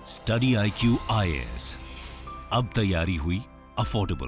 Study IQ IAS, अब तैयारी हुई अफोर्डेबल।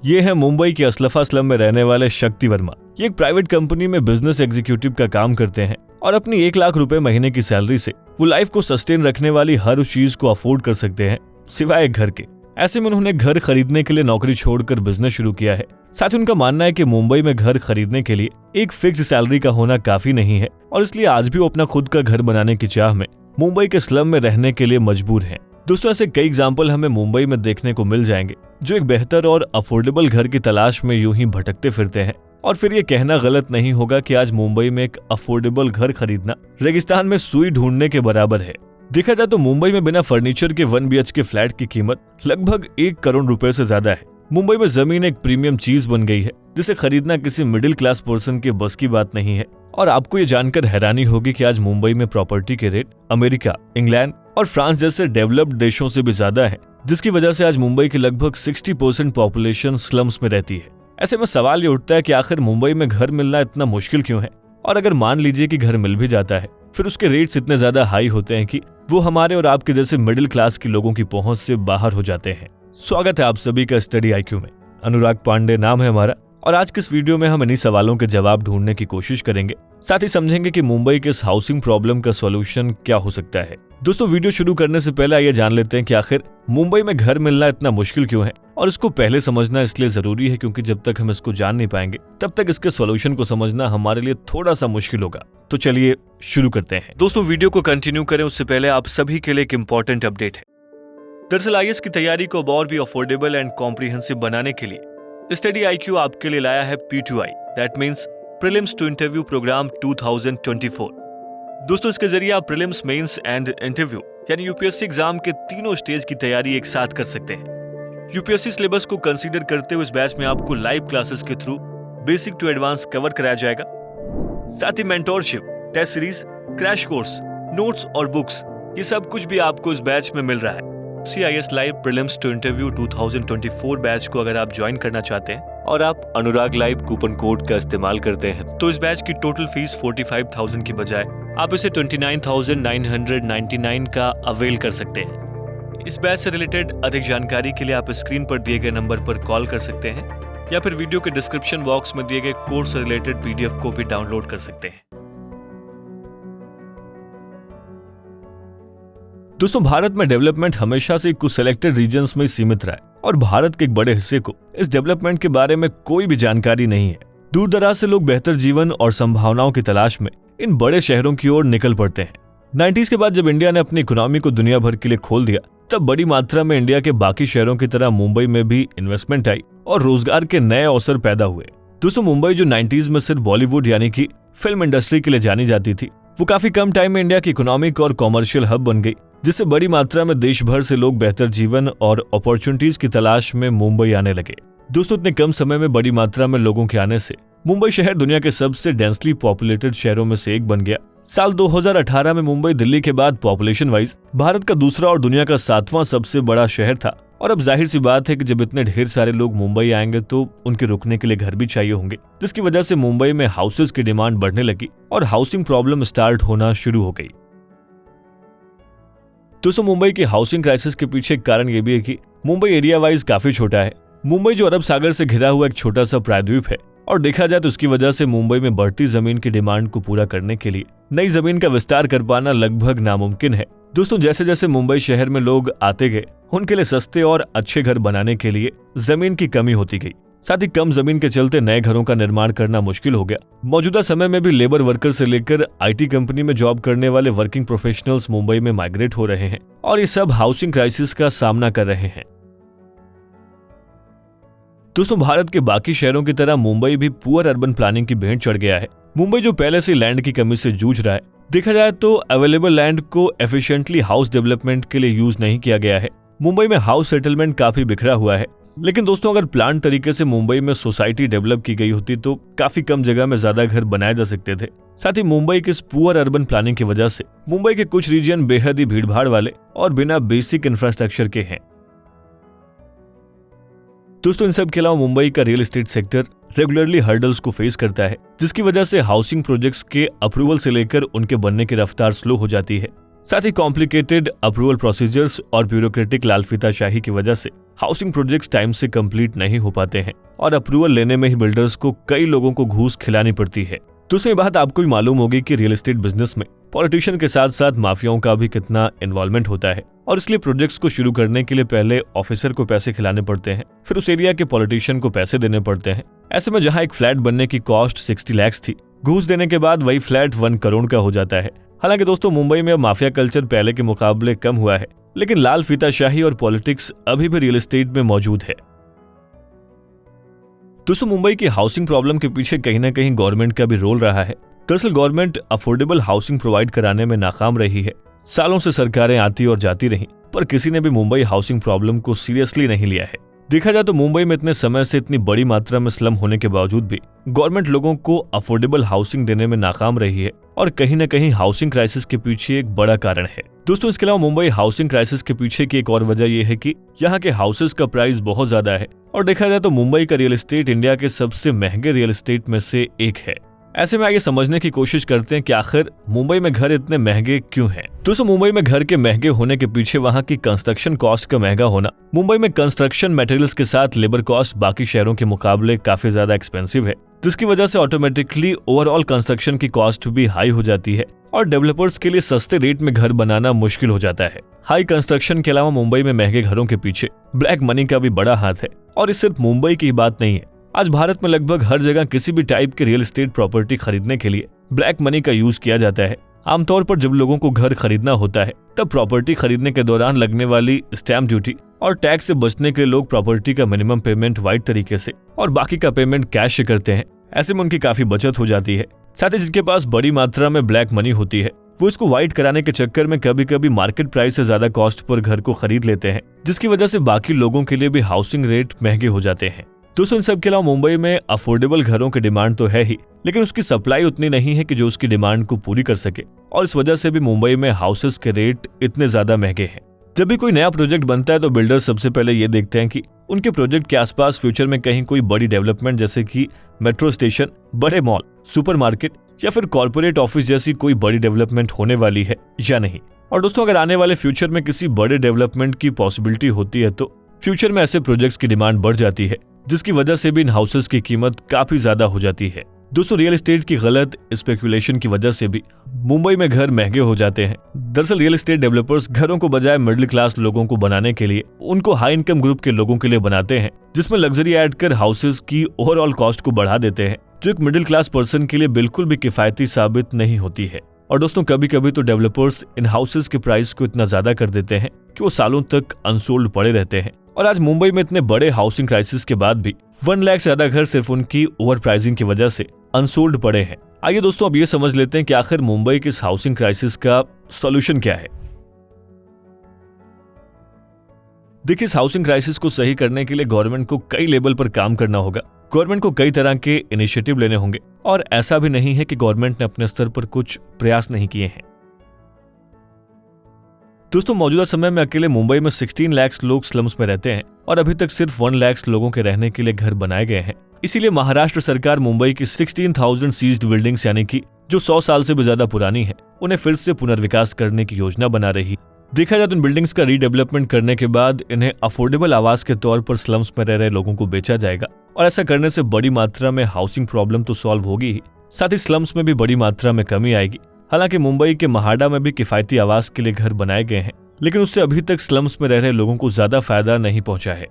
ये है मुंबई के असलफा स्लम में रहने वाले शक्ति वर्मा। ये एक प्राइवेट कंपनी में बिजनेस एग्जीक्यूटिव का काम करते हैं और अपनी 1 लाख रुपए महीने की सैलरी से वो लाइफ को सस्टेन रखने वाली हर उस चीज को अफोर्ड कर सकते हैं सिवाय एक घर के। ऐसे में उन्होंने घर खरीदने के लिए नौकरी छोड़कर बिजनेस शुरू किया है। साथ ही उनका मानना है कि मुंबई में घर खरीदने के लिए एक फिक्स सैलरी का होना काफी नहीं है और इसलिए आज भी वो अपना खुद का घर बनाने की चाह में मुंबई के स्लम में रहने के लिए मजबूर हैं। दोस्तों, ऐसे कई एग्जाम्पल हमें मुंबई में देखने को मिल जाएंगे जो एक बेहतर और अफोर्डेबल घर की तलाश में यूं ही भटकते फिरते हैं। और फिर ये कहना गलत नहीं होगा कि आज मुंबई में एक अफोर्डेबल घर खरीदना रेगिस्तान में सुई ढूंढने के बराबर है। देखा जाए तो मुंबई में बिना फर्नीचर के 1 BHK फ्लैट की कीमत लगभग 1 करोड़ रुपए से ज्यादा है। मुंबई में जमीन एक प्रीमियम चीज बन गई है जिसे खरीदना किसी मिडिल क्लास पर्सन के बस की बात नहीं है। और आपको ये जानकर हैरानी होगी कि आज मुंबई में प्रॉपर्टी के रेट अमेरिका, इंग्लैंड और फ्रांस जैसे डेवलप्ड देशों से भी ज्यादा है, जिसकी वजह से आज मुंबई की लगभग 60% पॉपुलेशन स्लम्स में रहती है। ऐसे में सवाल ये उठता है कि आखिर मुंबई में घर मिलना इतना मुश्किल क्यों है, और अगर मान लीजिए कि घर मिल भी जाता है फिर उसके रेट्स इतने ज्यादा हाई होते हैं कि वो हमारे और आपके जैसे मिडिल क्लास के लोगों की पहुंच से बाहर हो जाते हैं। स्वागत है आप सभी का स्टडी IQ में। अनुराग पांडे नाम है हमारा और आज के इस वीडियो में हम इन्हीं सवालों के जवाब ढूंढने की कोशिश करेंगे। साथ ही समझेंगे कि मुंबई के इस हाउसिंग प्रॉब्लम का सॉल्यूशन क्या हो सकता है। दोस्तों, वीडियो शुरू करने से पहले आइए जान लेते हैं कि आखिर मुंबई में घर मिलना इतना मुश्किल क्यों है, और इसको पहले समझना इसलिए जरूरी है क्योंकि जब तक हम इसको जान नहीं पाएंगे तब तक इसके सॉल्यूशन को समझना हमारे लिए थोड़ा सा मुश्किल होगा। तो चलिए शुरू करते हैं। दोस्तों, वीडियो को कंटिन्यू करें उससे पहले आप सभी के लिए एक इंपॉर्टेंट अपडेट है। दरअसल IAS की तैयारी को और भी अफोर्डेबल एंड कॉम्प्रिहेंसिव बनाने के लिए स्टडी IQ आपके लिए लाया है P2I, that means prelims to interview programme 2024। दोस्तों, इसके जरिए आप प्रीलिम्स, मेंस एंड इंटरव्यू यानी UPSC एग्जाम के तीनों स्टेज की तैयारी एक साथ कर सकते हैं। UPSC सिलेबस को कंसीडर करते हुए इस बैच में आपको लाइव क्लासेस के through basic to advance cover कराया जाएगा। साथ ही mentorship, test series, crash course, notes और बुक्स, ये सब कुछ भी आपको इस बैच में मिल रहा है। CIS live prelims to interview 2024 batch को अगर आप ज्वाइन करना चाहते हैं और आप अनुराग लाइव कूपन कोड का इस्तेमाल करते हैं तो इस बैच की टोटल फीस 45,000 की बजाय आप इसे 29,999 का अवेल कर सकते हैं। इस बैच से रिलेटेड अधिक जानकारी के लिए आप स्क्रीन पर दिए गए नंबर पर कॉल कर सकते हैं या फिर वीडियो के डिस्क्रिप्शन बॉक्स में दिए गए कोर्स से रिलेटेड PDF को भी डाउनलोड कर सकते हैं। दोस्तों, भारत में डेवलपमेंट हमेशा से कुछ सिलेक्टेड रीजन्स में सीमित रहा है और भारत के एक बड़े हिस्से को इस डेवलपमेंट के बारे में कोई भी जानकारी नहीं है। दूर दराज से लोग बेहतर जीवन और संभावनाओं की तलाश में इन बड़े शहरों की ओर निकल पड़ते हैं। 90s के बाद जब इंडिया ने अपनी इकोनॉमी को दुनिया भर के लिए खोल दिया तब बड़ी मात्रा में इंडिया के बाकी शहरों की तरह मुंबई में भी इन्वेस्टमेंट आई और रोजगार के नए अवसर पैदा हुए। दोस्तों, मुंबई जो 90s में सिर्फ बॉलीवुड यानी कि फिल्म इंडस्ट्री के लिए जानी जाती थी, वो काफी कम टाइम में इंडिया की इकोनॉमिक और कॉमर्शियल हब बन गई, जिससे बड़ी मात्रा में देश भर से लोग बेहतर जीवन और अपॉर्चुनिटीज की तलाश में मुंबई आने लगे। दोस्तों, इतने कम समय में बड़ी मात्रा में लोगों के आने से मुंबई शहर दुनिया के सबसे डेंसली पॉपुलेटेड शहरों में से एक बन गया। साल 2018 में मुंबई दिल्ली के बाद पॉपुलेशन वाइज भारत का दूसरा और दुनिया का 7वां सबसे बड़ा शहर था। और अब जाहिर सी बात है कि जब इतने ढेर सारे लोग मुंबई आएंगे तो उनके रुकने के लिए घर भी चाहिए होंगे, जिसकी वजह से मुंबई में हाउसेज की डिमांड बढ़ने लगी और हाउसिंग प्रॉब्लम स्टार्ट होना शुरू हो गई। दोस्तों, मुंबई की हाउसिंग क्राइसिस के पीछे एक कारण ये भी है कि मुंबई एरिया वाइज काफी छोटा है। मुंबई जो अरब सागर से घिरा हुआ एक छोटा सा प्रायद्वीप है और देखा जाए तो उसकी वजह से मुंबई में बढ़ती जमीन की डिमांड को पूरा करने के लिए नई जमीन का विस्तार कर पाना लगभग नामुमकिन है। दोस्तों, जैसे जैसे मुंबई शहर में लोग आते गए उनके लिए सस्ते और अच्छे घर बनाने के लिए जमीन की कमी होती गई। साथ ही कम जमीन के चलते नए घरों का निर्माण करना मुश्किल हो गया। मौजूदा समय में भी लेबर वर्कर से लेकर IT कंपनी में जॉब करने वाले वर्किंग प्रोफेशनल्स मुंबई में माइग्रेट हो रहे हैं और ये सब हाउसिंग क्राइसिस का सामना कर रहे हैं। दोस्तों, भारत के बाकी शहरों की तरह मुंबई भी पुअर अर्बन प्लानिंग की भेंट चढ़ गया है। मुंबई जो पहले से लैंड की कमी से जूझ रहा है, देखा जाए तो अवेलेबल लैंड को एफिशिएंटली हाउस डेवलपमेंट के लिए यूज नहीं किया गया है। मुंबई में हाउस सेटलमेंट काफी बिखरा हुआ है। लेकिन दोस्तों, अगर प्लान तरीके से मुंबई में सोसाइटी डेवलप की गई होती तो काफी कम जगह में ज्यादा घर बनाए जा सकते थे। साथ ही मुंबई के इस पुअर अर्बन प्लानिंग की वजह से मुंबई के कुछ रीजन बेहद ही भीड़भाड़ वाले और बिना बेसिक इंफ्रास्ट्रक्चर के हैं। दोस्तों, इन सब के अलावा मुंबई का real estate sector regularly hurdles को फेस करता है, जिसकी वजह से हाउसिंग प्रोजेक्ट्स के अप्रूवल से लेकर उनके बनने की रफ्तार स्लो हो जाती है। साथ ही कॉम्प्लिकेटेड अप्रूवल प्रोसीजर्स और ब्यूरोक्रेटिक लालफीताशाही की वजह से हाउसिंग प्रोजेक्ट्स टाइम से कंप्लीट नहीं हो पाते हैं और अप्रूवल लेने में ही बिल्डर्स को कई लोगों को घूस खिलानी पड़ती है। दूसरी बात आपको भी मालूम होगी कि रियल एस्टेट बिजनेस में पॉलिटिशियन के साथ साथ माफियाओं का भी कितना इन्वॉल्वमेंट होता है और इसलिए प्रोजेक्ट्स को शुरू करने के लिए पहले ऑफिसर को पैसे खिलाने पड़ते हैं, फिर उस एरिया के पॉलिटिशियन को पैसे देने पड़ते हैं। ऐसे में जहां एक फ्लैट बनने की कॉस्ट 60 लाख थी, घूस देने के बाद वही फ्लैट 1 करोड़ का हो जाता है। हालांकि दोस्तों मुंबई में अब माफिया कल्चर पहले के मुकाबले कम हुआ है, लेकिन लाल फीताशाही और पॉलिटिक्स अभी भी रियल एस्टेट में मौजूद है। दोस्तों मुंबई की हाउसिंग प्रॉब्लम के पीछे कहीं ना कहीं गवर्नमेंट का भी रोल रहा है। दरअसल गवर्नमेंट अफोर्डेबल हाउसिंग प्रोवाइड कराने में नाकाम रही है। सालों से सरकारें आती और जाती रहीं, पर किसी ने भी मुंबई हाउसिंग प्रॉब्लम को सीरियसली नहीं लिया है। देखा जाए तो मुंबई में इतने समय से इतनी बड़ी मात्रा में स्लम होने के बावजूद भी गवर्नमेंट लोगों को अफोर्डेबल हाउसिंग देने में नाकाम रही है और कहीं ना कहीं हाउसिंग क्राइसिस के पीछे एक बड़ा कारण है। दोस्तों इसके अलावा मुंबई हाउसिंग क्राइसिस के पीछे की एक और वजह यह है कि यहाँ के हाउसेस का प्राइस बहुत ज्यादा है और देखा जाए तो मुंबई का रियल एस्टेट इंडिया के सबसे महंगे रियल एस्टेट में से एक है। ऐसे में आइए समझने की कोशिश करते हैं कि आखिर मुंबई में घर इतने महंगे क्यों हैं। दोस्तों मुंबई में घर के महंगे होने के पीछे वहां की कंस्ट्रक्शन कॉस्ट का महंगा होना। मुंबई में कंस्ट्रक्शन मटेरियल्स के साथ लेबर कॉस्ट बाकी शहरों के मुकाबले काफी ज्यादा एक्सपेंसिव है, जिसकी वजह से ऑटोमेटिकली ओवरऑल कंस्ट्रक्शन की कॉस्ट भी हाई हो जाती है और डेवलपर्स के लिए सस्ते रेट में घर बनाना मुश्किल हो जाता है। हाई कंस्ट्रक्शन के अलावा मुंबई में महंगे घरों के पीछे ब्लैक मनी का भी बड़ा हाथ है और ये सिर्फ मुंबई की बात नहीं है। आज भारत में लगभग हर जगह किसी भी टाइप के रियल एस्टेट प्रॉपर्टी खरीदने के लिए ब्लैक मनी का यूज किया जाता है। आमतौर पर जब लोगों को घर खरीदना होता है तब प्रॉपर्टी खरीदने के दौरान लगने वाली स्टैम्प ड्यूटी और टैक्स से बचने के लिए लोग प्रॉपर्टी का मिनिमम पेमेंट वाइट तरीके से और बाकी का पेमेंट कैश से करते हैं। ऐसे में उनकी काफी बचत हो जाती है। साथ ही जिनके पास बड़ी मात्रा में ब्लैक मनी होती है वो इसको वाइट कराने के चक्कर में कभी कभी मार्केट प्राइस से ज्यादा कॉस्ट पर घर को खरीद लेते हैं, जिसकी वजह से बाकी लोगों के लिए भी हाउसिंग रेट महंगे हो जाते हैं। दोस्तों इन सब के अलावा मुंबई में अफोर्डेबल घरों की डिमांड तो है ही, लेकिन उसकी सप्लाई उतनी नहीं है कि जो उसकी डिमांड को पूरी कर सके और इस वजह से भी मुंबई में हाउसेस के रेट इतने ज्यादा महंगे हैं। जब भी कोई नया प्रोजेक्ट बनता है तो बिल्डर सबसे पहले ये देखते हैं कि उनके प्रोजेक्ट के आसपास फ्यूचर में कहीं कोई बड़ी डेवलपमेंट जैसे कि मेट्रो स्टेशन, बड़े मॉल, सुपरमार्केट या फिर कॉर्पोरेट ऑफिस जैसी कोई बड़ी डेवलपमेंट होने वाली है या नहीं। और दोस्तों अगर आने वाले फ्यूचर में किसी बड़े डेवलपमेंट की पॉसिबिलिटी होती है तो फ्यूचर में ऐसे प्रोजेक्ट्स की डिमांड बढ़ जाती है, जिसकी वजह से भी इन हाउसेस की कीमत काफी ज्यादा हो जाती है। दोस्तों रियल एस्टेट की गलत स्पेकुलेशन की वजह से भी मुंबई में घर महंगे हो जाते हैं। दरअसल रियल एस्टेट डेवलपर्स घरों को बजाय मिडिल क्लास लोगों को बनाने के लिए उनको हाई इनकम ग्रुप के लोगों के लिए बनाते हैं, जिसमें लग्जरी ऐड कर हाउसेस की ओवरऑल कॉस्ट को बढ़ा देते हैं, जो एक मिडिल क्लास पर्सन के लिए बिल्कुल भी किफायती साबित नहीं होती है। और दोस्तों कभी कभी तो डेवलपर्स इन हाउसेस के प्राइस को इतना ज्यादा कर देते हैं कि वो सालों तक अनसोल्ड पड़े रहते हैं। और आज मुंबई में इतने बड़े हाउसिंग क्राइसिस के बाद भी 1 लाख से ज्यादा घर सिर्फ उनकी ओवर प्राइसिंग की वजह से अनसोल्ड पड़े हैं। आइए दोस्तों अब ये समझ लेते हैं कि आखिर मुंबई के इस हाउसिंग क्राइसिस का सॉल्यूशन क्या है। देखिए इस हाउसिंग क्राइसिस को सही करने के लिए गवर्नमेंट को कई लेवल पर काम करना होगा। गवर्नमेंट को कई तरह के इनिशिएटिव लेने होंगे और ऐसा भी नहीं है कि गवर्नमेंट ने अपने स्तर पर कुछ प्रयास नहीं किए हैं। दोस्तों मौजूदा समय में अकेले मुंबई में 16 लाख लोग स्लम्स में रहते हैं और अभी तक सिर्फ 1 लाख लोगों के रहने के लिए घर बनाए गए हैं। इसीलिए महाराष्ट्र सरकार मुंबई की 16,000 सीज्ड बिल्डिंग्स यानी कि जो 100 साल से भी ज्यादा पुरानी है उन्हें फिर से पुनर्विकास करने की योजना बना रही। देखा जाए तो इन बिल्डिंग्स का रीडेवलपमेंट करने के बाद इन्हें अफोर्डेबल आवास के तौर पर स्लम्स में रह रहे लोगों को बेचा जाएगा और ऐसा करने से बड़ी मात्रा में हाउसिंग प्रॉब्लम तो सॉल्व होगी ही, साथ ही स्लम्स में भी बड़ी मात्रा में कमी आएगी। हालांकि मुंबई के महाड़ा में भी किफायती आवास के लिए घर बनाए गए हैं, लेकिन उससे अभी तक स्लम्स में रह रहे लोगों को ज्यादा फायदा नहीं पहुंचा है।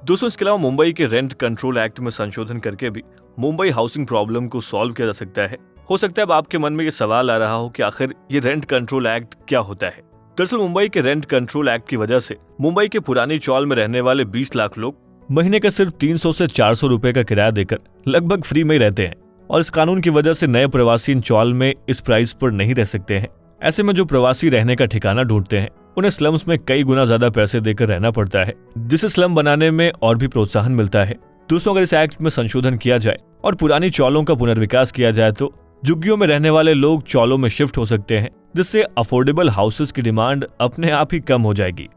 दोस्तों इसके अलावा मुंबई के रेंट कंट्रोल एक्ट में संशोधन करके भी मुंबई हाउसिंग प्रॉब्लम को सॉल्व किया जा सकता है। हो सकता है अब आपके मन में ये सवाल आ रहा हो कि आखिर ये रेंट कंट्रोल एक्ट क्या होता है। दरअसल मुंबई के रेंट कंट्रोल एक्ट की वजह से मुंबई के पुरानी चौल में रहने वाले 20 लाख लोग महीने का सिर्फ 300 से 400 रुपए का किराया देकर लगभग फ्री में ही रहते हैं और इस कानून की वजह से नए प्रवासी इन चौल में इस प्राइस पर नहीं रह सकते हैं। ऐसे में जो प्रवासी रहने का ठिकाना ढूंढते हैं उन्हें स्लम्स में कई गुना ज्यादा पैसे देकर रहना पड़ता है, जिससे स्लम बनाने में और भी प्रोत्साहन मिलता है। दोस्तों अगर इस एक्ट में संशोधन किया जाए और पुरानी चौलों का पुनर्विकास किया जाए तो झुग्गियों में रहने वाले लोग चौलों में शिफ्ट हो सकते हैं, जिससे अफोर्डेबल हाउसेस की डिमांड अपने आप ही कम हो जाएगी।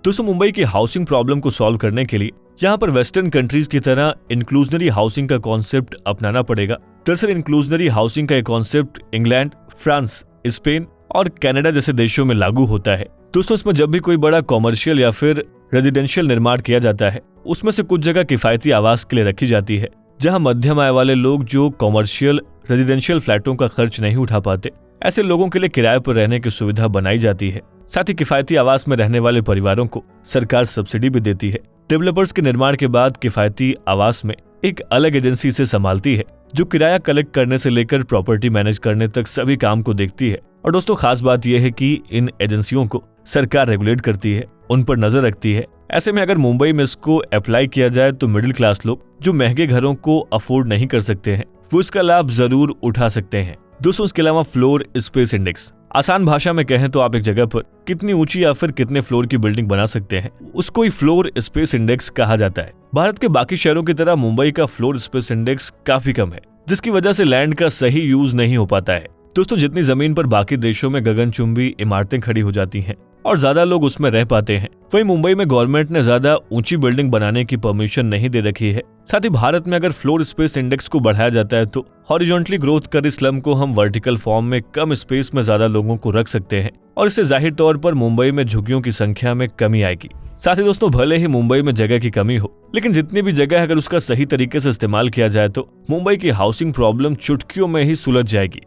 दोस्तों मुंबई की हाउसिंग प्रॉब्लम को सॉल्व करने के लिए यहाँ पर वेस्टर्न कंट्रीज की तरह इंक्लूजनरी हाउसिंग का कॉन्सेप्ट अपनाना पड़ेगा। दरअसल इंक्लूजनरी हाउसिंग का एक कॉन्सेप्ट इंग्लैंड, फ्रांस, स्पेन और कनाडा जैसे देशों में लागू होता है। दोस्तों इसमें जब भी कोई बड़ा कॉमर्शियल या फिर रेजिडेंशियल निर्माण किया जाता है, उसमें से कुछ जगह किफायती आवास के लिए रखी जाती है, जहां मध्यम आय वाले लोग जो कॉमर्शियल रेजिडेंशियल फ्लैटों का खर्च नहीं उठा पाते, ऐसे लोगों के लिए किराए पर रहने की सुविधा बनाई जाती है। साथ ही किफायती आवास में रहने वाले परिवारों को सरकार सब्सिडी भी देती है। डेवलपर्स के निर्माण के बाद किफायती आवास में एक अलग एजेंसी से संभालती है, जो किराया कलेक्ट करने से लेकर प्रॉपर्टी मैनेज करने तक सभी काम को देखती है। और दोस्तों खास बात यह है कि इन एजेंसियों को सरकार रेगुलेट करती है, उन पर नजर रखती है। ऐसे में अगर मुंबई में इसको अप्लाई किया जाए तो मिडिल क्लास लोग जो महंगे घरों को अफोर्ड नहीं कर सकते हैं, वो इसका लाभ जरूर उठा सकते हैं। दोस्तों इसके अलावा फ्लोर स्पेस इंडेक्स, आसान भाषा में कहें तो आप एक जगह पर कितनी ऊंची या फिर कितने फ्लोर की बिल्डिंग बना सकते हैं, उसको ही फ्लोर स्पेस इंडेक्स कहा जाता है। भारत के बाकी शहरों की तरह मुंबई का फ्लोर स्पेस इंडेक्स काफी कम है, जिसकी वजह से लैंड का सही यूज नहीं हो पाता है। दोस्तों जितनी जमीन पर बाकी देशों में गगनचुंबी इमारतें खड़ी हो जाती हैं और ज्यादा लोग उसमें रह पाते हैं, वहीं मुंबई में गवर्नमेंट ने ज्यादा ऊंची बिल्डिंग बनाने की परमिशन नहीं दे रखी है। साथ ही भारत में अगर फ्लोर स्पेस इंडेक्स को बढ़ाया जाता है तो हॉरिजॉन्टली ग्रोथ कर रही स्लम को हम वर्टिकल फॉर्म में कम स्पेस में ज्यादा लोगों को रख सकते हैं और इससे जाहिर तौर पर मुंबई में झुग्गियों की संख्या में कमी आएगी। साथ ही दोस्तों भले ही मुंबई में जगह की कमी हो, लेकिन जितनी भी जगह अगर उसका सही तरीके से इस्तेमाल किया जाए तो मुंबई की हाउसिंग प्रॉब्लम चुटकियों में ही सुलझ जाएगी।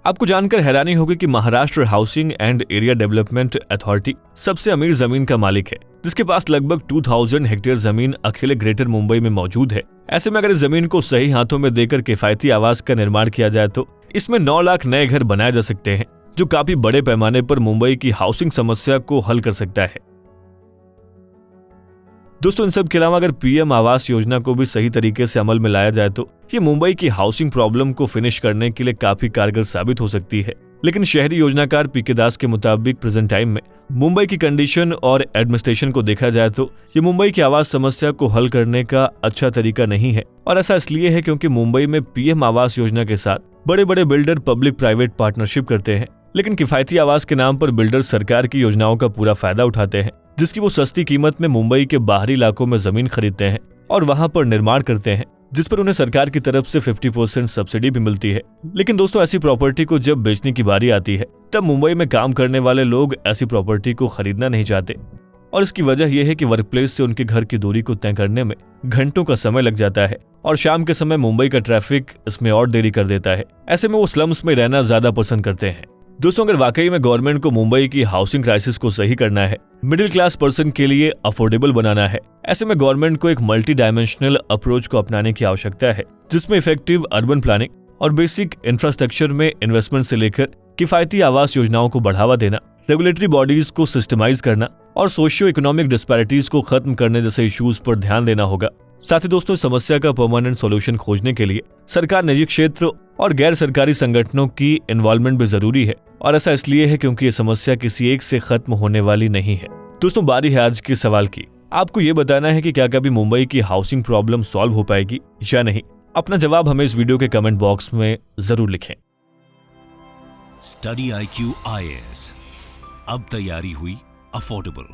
आपको जानकर हैरानी होगी कि Maharashtra housing and area development authority सबसे अमीर जमीन का मालिक है, जिसके पास लगभग 2000 हेक्टेयर जमीन अकेले ग्रेटर मुंबई में मौजूद है। ऐसे में अगर इस जमीन को सही हाथों में देकर किफायती आवास का निर्माण किया जाए तो इसमें 9 लाख नए घर बनाए जा सकते हैं, जो काफी बड़े पैमाने पर मुंबई की हाउसिंग समस्या को हल कर सकता है। दोस्तों इन सब के अलावा अगर पीएम आवास योजना को भी सही तरीके से अमल में लाया जाए तो ये मुंबई की हाउसिंग प्रॉब्लम को फिनिश करने के लिए काफी कारगर साबित हो सकती है। लेकिन शहरी योजनाकार पीके दास के मुताबिक प्रेजेंट टाइम में मुंबई की कंडीशन और एडमिनिस्ट्रेशन को देखा जाए तो ये मुंबई की आवास समस्या को हल करने का अच्छा तरीका नहीं है। और ऐसा इसलिए है क्योंकि मुंबई में पीएम आवास योजना के साथ बड़े बड़े बिल्डर पब्लिक प्राइवेट पार्टनरशिप करते हैं, लेकिन किफायती आवास के नाम पर बिल्डर सरकार की योजनाओं का पूरा फायदा उठाते हैं, जिसकी वो सस्ती कीमत में मुंबई के बाहरी इलाकों में जमीन खरीदते हैं और वहां पर निर्माण करते हैं, जिस पर उन्हें सरकार की तरफ से 50% सब्सिडी भी मिलती है। लेकिन दोस्तों ऐसी प्रॉपर्टी को जब बेचने की बारी आती है तब मुंबई में काम करने वाले लोग ऐसी प्रॉपर्टी को खरीदना नहीं चाहते और इसकी वजह यह है कि वर्कप्लेस से उनके घर की दूरी को तय करने में घंटों का समय लग जाता है और शाम के समय मुंबई का ट्रैफिक इसमें और देरी कर देता है। ऐसे में वो स्लम्स में रहना ज्यादा पसंद करते हैं। दोस्तों अगर वाकई में गवर्नमेंट को मुंबई की हाउसिंग क्राइसिस को सही करना है, मिडिल क्लास पर्सन के लिए अफोर्डेबल बनाना है, ऐसे में गवर्नमेंट को एक मल्टी डायमेंशनल अप्रोच को अपनाने की आवश्यकता है, जिसमें इफेक्टिव अर्बन प्लानिंग और बेसिक इंफ्रास्ट्रक्चर में इन्वेस्टमेंट से लेकर किफायती आवास योजनाओं को बढ़ावा देना, रेगुलेटरी बॉडीज को सिस्टमाइज करना और सोशियो इकोनॉमिक डिस्पैरिटीज को खत्म करने जैसे इश्यूज पर ध्यान देना होगा। साथ ही दोस्तों समस्या का परमानेंट सॉल्यूशन खोजने के लिए सरकार, निजी क्षेत्र और गैर सरकारी संगठनों की इन्वॉल्वमेंट भी जरूरी है और ऐसा इसलिए है क्योंकि ये समस्या किसी एक से खत्म होने वाली नहीं है। दोस्तों बारी है आज के सवाल की, आपको ये बताना है कि क्या कभी मुंबई की हाउसिंग प्रॉब्लम सॉल्व हो पाएगी या नहीं। अपना जवाब हमें इस वीडियो के कमेंट बॉक्स में जरूर लिखें। स्टडी IQ IAS, अब तैयारी हुई अफोर्डेबल।